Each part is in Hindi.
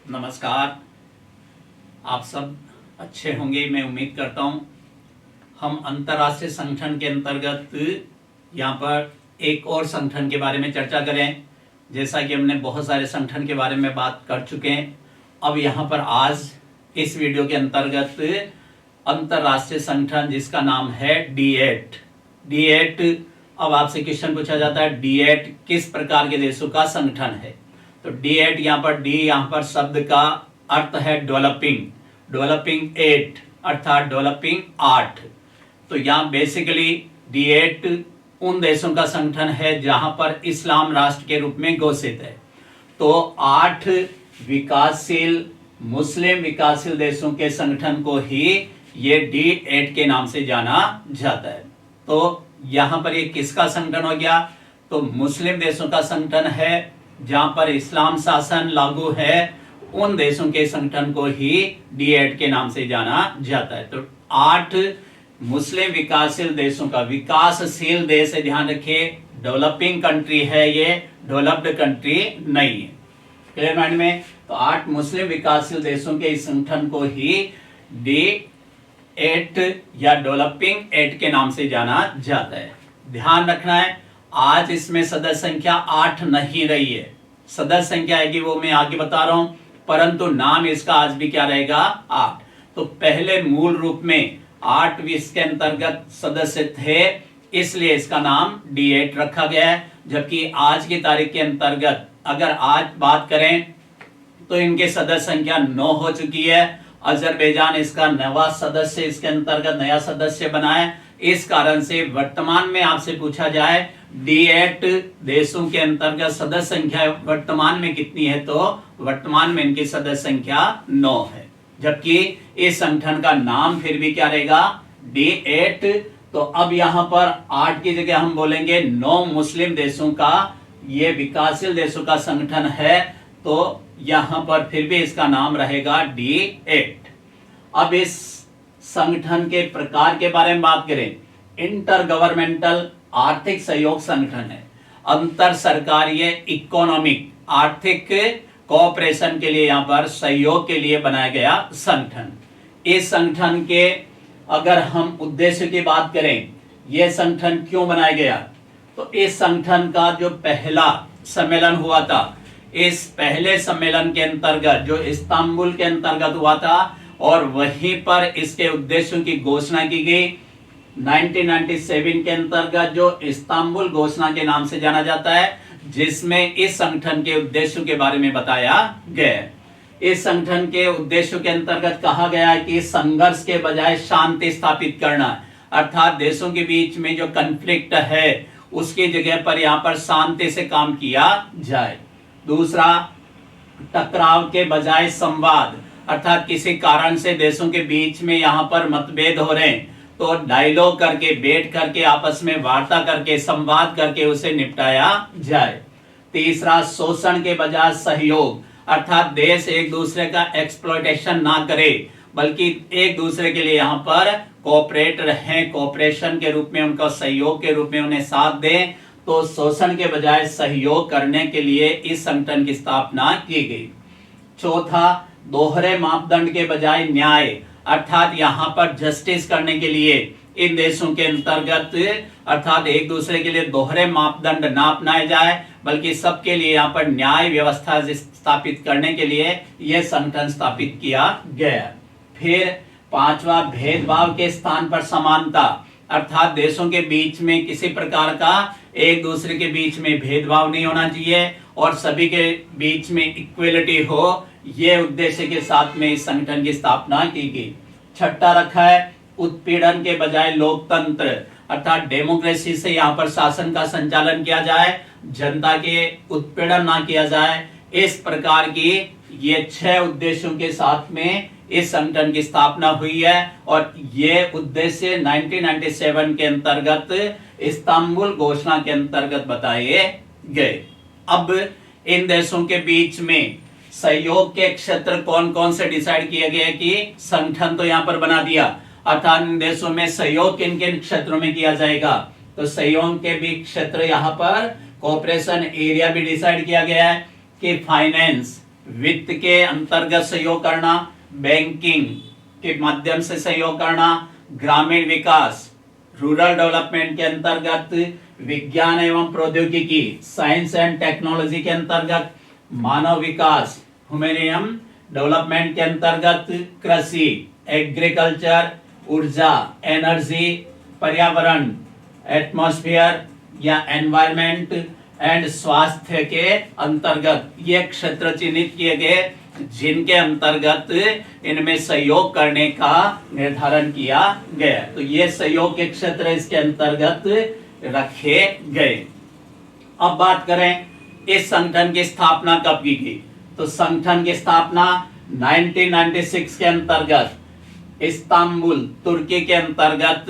नमस्कार। आप सब अच्छे होंगे मैं उम्मीद करता हूँ। हम अंतर्राष्ट्रीय संगठन के अंतर्गत यहाँ पर एक और संगठन के बारे में चर्चा करें। जैसा कि हमने बहुत सारे संगठन के बारे में बात कर चुके हैं, अब यहाँ पर आज इस वीडियो के अंतर्गत अंतर्राष्ट्रीय संगठन जिसका नाम है D8। अब आपसे क्वेश्चन पूछा जाता है D8 किस प्रकार के देशों का संगठन है। तो D8 यहाँ पर शब्द का अर्थ है डेवलपिंग 8 अर्थात डेवलपिंग 8। तो यहाँ बेसिकली D8 उन देशों का संगठन है जहां पर इस्लाम राष्ट्र के रूप में घोषित है। तो 8 मुस्लिम विकासशील देशों के संगठन को ही ये D8 के नाम से जाना जाता है। तो यहां पर ये किसका संगठन हो गया? तो मुस्लिम देशों का संगठन है जहां पर इस्लाम शासन लागू है, उन देशों के संगठन को ही D8 के नाम से जाना जाता है। तो 8 मुस्लिम विकासशील देशों का, विकासशील देश है, ध्यान रखिए, डेवलपिंग कंट्री है, ये डेवलप्ड कंट्री नहीं है। क्लियर माइंड में? तो 8 मुस्लिम विकासशील देशों के इस संगठन को ही D8 या डेवलपिंग 8 के नाम से जाना जाता है। ध्यान रखना है, आज इसमें सदस्य संख्या 8 नहीं रही है। सदस्य संख्या आएगी वो मैं आगे बता रहा हूं, परंतु नाम इसका आज भी क्या रहेगा? 8। तो पहले मूल रूप में 8 इसके अंतर्गत सदस्य थे, इसलिए इसका नाम D8 रखा गया है। जबकि आज की तारीख के अंतर्गत अगर आज बात करें तो इनके सदस्य संख्या 9 हो चुकी है। अजरबैजान इसका नया सदस्य, इसके अंतर्गत नया सदस्य बना है। इस कारण से वर्तमान में आपसे पूछा जाए D8 देशों के अंतर्गत सदस्य संख्या वर्तमान में कितनी है, तो वर्तमान में इनकी सदस्य संख्या 9 है। जबकि इस संगठन का नाम फिर भी क्या रहेगा? D8। तो अब यहां पर 8 की जगह हम बोलेंगे 9 मुस्लिम देशों का, ये विकासशील देशों का संगठन है, तो यहां पर फिर भी इसका नाम रहेगा D8। अब इस संगठन के प्रकार के बारे में बात करें, इंटर गवर्नमेंटल आर्थिक सहयोग संगठन है। अंतर सरकारीय इकोनॉमिक आर्थिक कोऑपरेशन के लिए, यहां पर सहयोग के लिए बनाया गया संगठन। इस संगठन के अगर हम उद्देश्य की बात करें, यह संगठन क्यों बनाया गया, तो इस संगठन का जो पहला सम्मेलन हुआ था, इस पहले सम्मेलन के अंतर्गत जो इस्तांबुल के अंतर्गत हुआ था, और वहीं पर इसके उद्देश्यों की घोषणा की गई 1997 के अंतर्गत, जो इस्तांबुल घोषणा के नाम से जाना जाता है, जिसमें इस संगठन के उद्देश्यों के बारे में बताया गया। इस संगठन के उद्देश्यों के अंतर्गत कहा गया है कि संघर्ष के बजाय शांति स्थापित करना, अर्थात देशों के बीच में जो कन्फ्लिक्ट है उसकी जगह पर यहाँ पर शांति से काम किया जाए। दूसरा, टकराव के बजाय संवाद, अर्थात किसी कारण से देशों के बीच में यहाँ पर मतभेद हो रहे हैं तो डायलॉग करके, बैठ करके, आपस में वार्ता करके, संवाद करके उसे निपटाया जाए। तीसरा, शोषण के बजाय सहयोग, अर्थात देश एक दूसरे का एक्सप्लॉयटेशन ना करे, बल्कि एक दूसरे के लिए यहाँ पर कोऑपरेट रहें, कोऑपरेशन के रूप में, उनका सहयोग के रूप में उन्हें साथ दें। तो शोषण के बजाय सहयोग करने के लिए इस संगठन की स्थापना की गई। चौथा, दोहरे मापदंड के बजाय न्याय, अर्थात यहाँ पर जस्टिस करने के लिए इन देशों के अंतर्गत, अर्थात एक दूसरे के लिए दोहरे मापदंड ना अपनाए जाए, बल्कि सबके लिए यहाँ पर न्याय व्यवस्था स्थापित करने के लिए यह संगठन स्थापित किया गया। फिर पांचवा, भेदभाव के स्थान पर समानता, अर्थात देशों के बीच में किसी प्रकार का एक दूसरे के बीच में भेदभाव नहीं होना चाहिए और सभी के बीच में इक्वलिटी हो, ये उद्देश्य के साथ में इस संगठन की स्थापना की गई। छठा रखा है उत्पीड़न के बजाय लोकतंत्र, अर्थात डेमोक्रेसी से यहाँ पर शासन का संचालन किया जाए, जनता के उत्पीड़न ना किया जाए। इस प्रकार की ये 6 उद्देश्यों के साथ में इस संगठन की स्थापना हुई है और ये उद्देश्य 1997 के अंतर्गत इस्तांबुल घोषणा के अंतर्गत बताए गए। अब इन देशों के बीच में सहयोग के क्षेत्र कौन कौन से डिसाइड किए गए कि संगठन तो यहाँ पर बना दिया, अर्थात इन देशों में सहयोग किन किन क्षेत्रों में किया जाएगा, तो सहयोग के भी क्षेत्र यहाँ पर कोऑपरेशन एरिया भी डिसाइड किया गया है कि फाइनेंस, वित्त के अंतर्गत सहयोग करना, बैंकिंग के माध्यम से सहयोग करना, ग्रामीण विकास रूरल डेवलपमेंट के अंतर्गत, विज्ञान एवं प्रौद्योगिकी साइंस एंड टेक्नोलॉजी के अंतर्गत, मानव विकास ह्यूमैनियम डेवलपमेंट के अंतर्गत, कृषि एग्रीकल्चर, ऊर्जा एनर्जी, पर्यावरण एटमॉस्फेयर या एनवायरमेंट एंड स्वास्थ्य के अंतर्गत ये क्षेत्र चिन्हित किए गए जिनके अंतर्गत इनमें सहयोग करने का निर्धारण किया गया। तो ये सहयोग के क्षेत्र इसके अंतर्गत रखे गए। अब बात करें इस संगठन की स्थापना कब की गई, तो संगठन की स्थापना 1996 के अंतर्गत इस्तांबुल तुर्की के अंतर्गत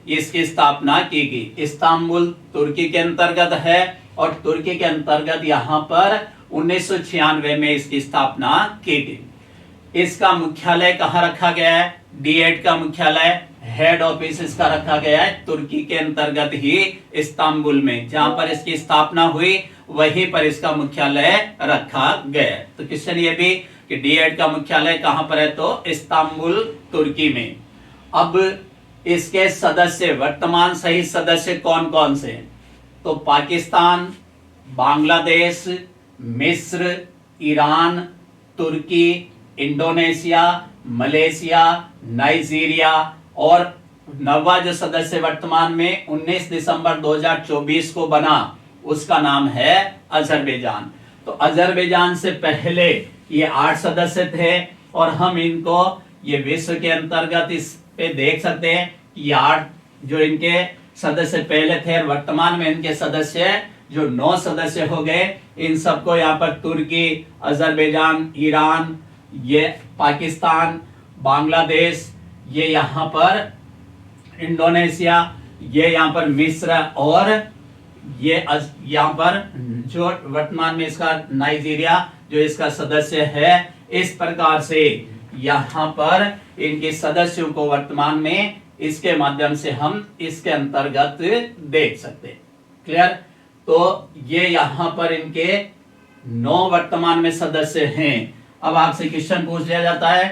इसकी स्थापना की गई। इस्तांबुल तुर्की के अंतर्गत है और तुर्की के अंतर्गत यहाँ पर 1996 में इसकी स्थापना की गई। इसका मुख्यालय कहाँ रखा गया है, D8 का मुख्यालय हेड ऑफिस इसका रखा गया है तुर्की के अंतर्गत ही इस्तांबुल में, जहां पर इसकी स्थापना हुई वहीं पर इसका मुख्यालय रखा गया। तो क्वेश्चन ये भी कि D8 का मुख्यालय कहां पर है, तो इस्तांबुल तुर्की में। अब इसके सदस्य वर्तमान सही सदस्य कौन कौन से हैं, तो पाकिस्तान, बांग्लादेश, मिस्र, ईरान, तुर्की, इंडोनेशिया, मलेशिया, नाइजीरिया और नवा जो सदस्य वर्तमान में 19 दिसंबर 2024 को बना उसका नाम है अजरबैजान। तो अजरबैजान से पहले ये 8 सदस्य थे और हम इनको ये विश्व के अंतर्गत इस पे देख सकते हैं कि 8 जो इनके सदस्य पहले थे और वर्तमान में इनके सदस्य जो 9 सदस्य हो गए। इन सबको यहाँ पर तुर्की, अजरबैजान, ईरान, ये पाकिस्तान, बांग्लादेश, ये यहाँ पर इंडोनेशिया, ये यहाँ पर मिस्र और ये यहाँ पर जो वर्तमान में इसका नाइजीरिया जो इसका सदस्य है। इस प्रकार से यहाँ पर इनके सदस्यों को वर्तमान में इसके माध्यम से हम इसके अंतर्गत देख सकते हैं। क्लियर, तो ये यहाँ पर इनके 9 वर्तमान में सदस्य हैं। अब आपसे क्वेश्चन पूछ लिया जाता है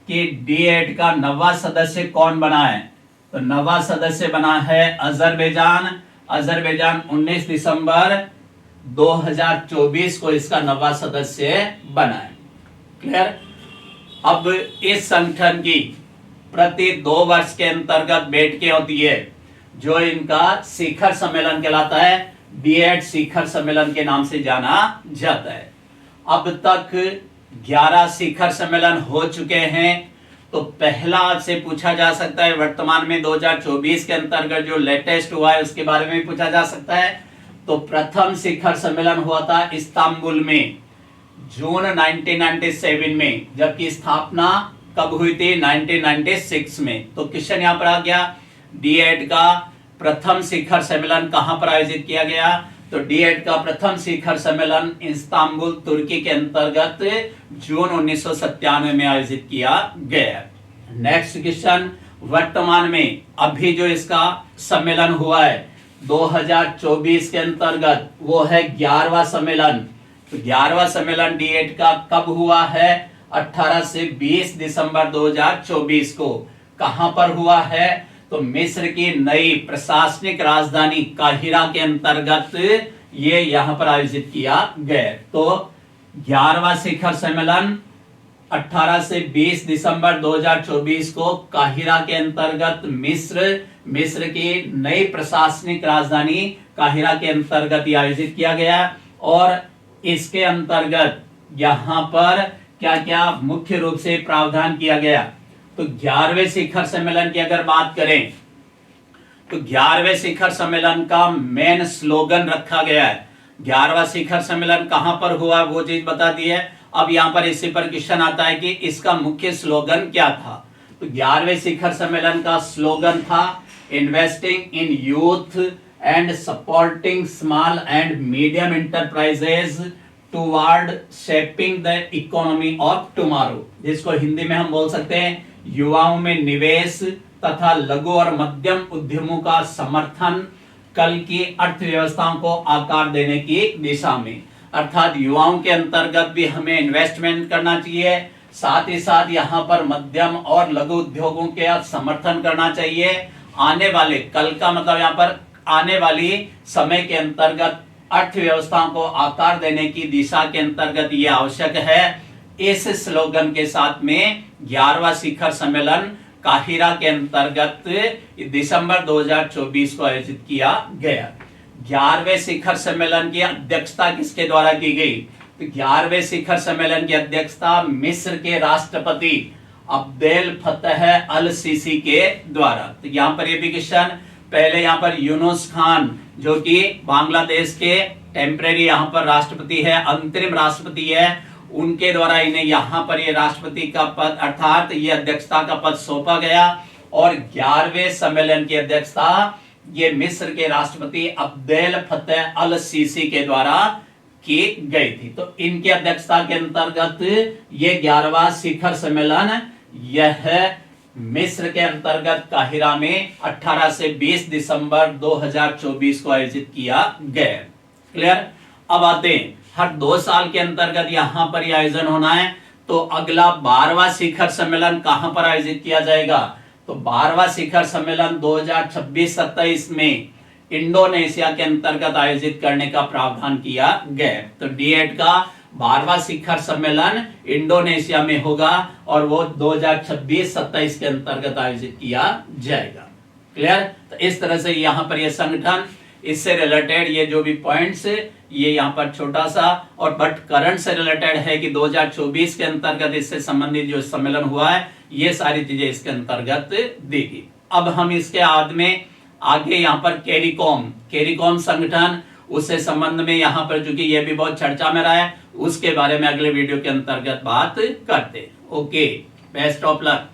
कि D8 का नवा सदस्य कौन बना है, तो नवा सदस्य बना है अजरबैजान। अजरबैजान 19 दिसंबर 2024 को इसका नवा सदस्य बना है। क्लियर, अब इस संगठन की प्रति 2 वर्ष के अंतर्गत बैठकें होती है जो इनका शिखर सम्मेलन कहलाता है। D8 शिखर सम्मेलन के नाम से जाना जाता है। अब तक 11 शिखर सम्मेलन हो चुके हैं। तो पहला आपसे पूछा जा सकता है वर्तमान में 2024 के अंतर्गत जो लेटेस्ट हुआ है उसके बारे में पूछा जा सकता है। तो प्रथम शिखर सम्मेलन हुआ था इस्तांबुल में जून 1997 में, जबकि स्थापना कब हुई थी, 1996 में। तो क्वेश्चन यहाँ पर आ गया D8 का प्रथम शिखर सम्मेलन कहां पर आयोजित किया गया, तो D8 का प्रथम शिखर सम्मेलन इस्तांबुल तुर्की के अंतर्गत जून 1997 में आयोजित किया गया। नेक्स्ट क्वेश्चन, वर्तमान में अभी जो इसका सम्मेलन हुआ है 2024 के अंतर्गत वो है 11वां सम्मेलन। तो 11वां सम्मेलन D8 का कब हुआ है, 18 से 20 दिसंबर 2024 को। कहां पर हुआ है, तो मिस्र की नई प्रशासनिक राजधानी काहिरा के अंतर्गत ये यहां पर आयोजित किया गया। तो 11वां शिखर सम्मेलन 18 से 20 दिसंबर 2024 को काहिरा के अंतर्गत मिस्र की नई प्रशासनिक राजधानी काहिरा के अंतर्गत आयोजित किया गया। और इसके अंतर्गत यहां पर क्या क्या मुख्य रूप से प्रावधान किया गया, तो 11वें शिखर सम्मेलन की अगर बात करें तो 11वें शिखर सम्मेलन का मेन स्लोगन रखा गया है। 11वां शिखर सम्मेलन कहां पर हुआ वो चीज बता दी है। अब यहां पर इसी पर क्वेश्चन आता है कि इसका मुख्य स्लोगन क्या था। तो 11वें शिखर सम्मेलन का स्लोगन था investing in youth and supporting small and medium enterprises toward shaping the economy of tomorrow, जिसको हिंदी में हम बोल सकते हैं युवाओं में निवेश तथा लघु और मध्यम उद्यमों का समर्थन कल की अर्थव्यवस्थाओं को आकार देने की दिशा में। अर्थात युवाओं के अंतर्गत भी हमें इन्वेस्टमेंट करना चाहिए, साथ ही साथ यहाँ पर मध्यम और लघु उद्योगों के समर्थन करना चाहिए। आने वाले कल का मतलब यहाँ पर आने वाली समय के अंतर्गत अर्थव्यवस्था को आकार देने की दिशा के अंतर्गत ये आवश्यक है। इस स्लोगन के साथ में 11वां शिखर सम्मेलन काहिरा के अंतर्गत दिसंबर 2024 को आयोजित किया गया। 11वें शिखर सम्मेलन की अध्यक्षता किसके द्वारा की गई? तो 11वें शिखर सम्मेलन की अध्यक्षता मिस्र के राष्ट्रपति अब्देल फतह अल सीसी के द्वारा। तो यहाँ पर ये भी क्वेश्चन, पहले यहाँ पर यूनुस खान जो कि बांग्लादेश के टेम्परेरी यहाँ पर राष्ट्रपति है, अंतरिम राष्ट्रपति है, उनके द्वारा इन्हें यहाँ पर ये राष्ट्रपति का पद अर्थात ये अध्यक्षता का पद सौंपा गया। और 11वें सम्मेलन की अध्यक्षता ये मिस्र के राष्ट्रपति अब्देल फतह अल सीसी के द्वारा की गई थी। तो इनकी अध्यक्षता के अंतर्गत ये 11वां शिखर सम्मेलन यह मिस्र के अंतर्गत काहिरा में 18 से 20 दिसंबर 2024 को आयोजित किया गया। क्लियर? अब आते हैं हर 2 साल के अंतर्गत यहाँ पर यह आयोजन होना है। तो अगला 12वां शिखर सम्मेलन कहां पर आयोजित किया जाएगा? तो 12वां शिखर सम्मेलन 2026-27 में इंडोनेशिया के अंतर्गत आयोजित करने का प्रावधान किया गया। तो D8 का 12वां शिखर सम्मेलन इंडोनेशिया में होगा और वो 2026-27 के अंतर्गत आयोजित किया जाएगा। क्लियर? तो इस तरह से यहाँ पर यह संगठन, इससे रिलेटेड ये जो भी पॉइंट्स ये यहाँ पर छोटा सा और बट करंट से रिलेटेड है कि 2024 के अंतर्गत इससे संबंधित जो सम्मेलन हुआ है ये सारी चीजें इसके अंतर्गत देगी। अब हम इसके बाद में आगे यहाँ पर कैरिकॉम संगठन, उससे संबंध में यहाँ पर चूंकि ये भी बहुत चर्चा में रहा है, उसके बारे में अगले वीडियो के अंतर्गत बात करते हैं। Okay, best of luck.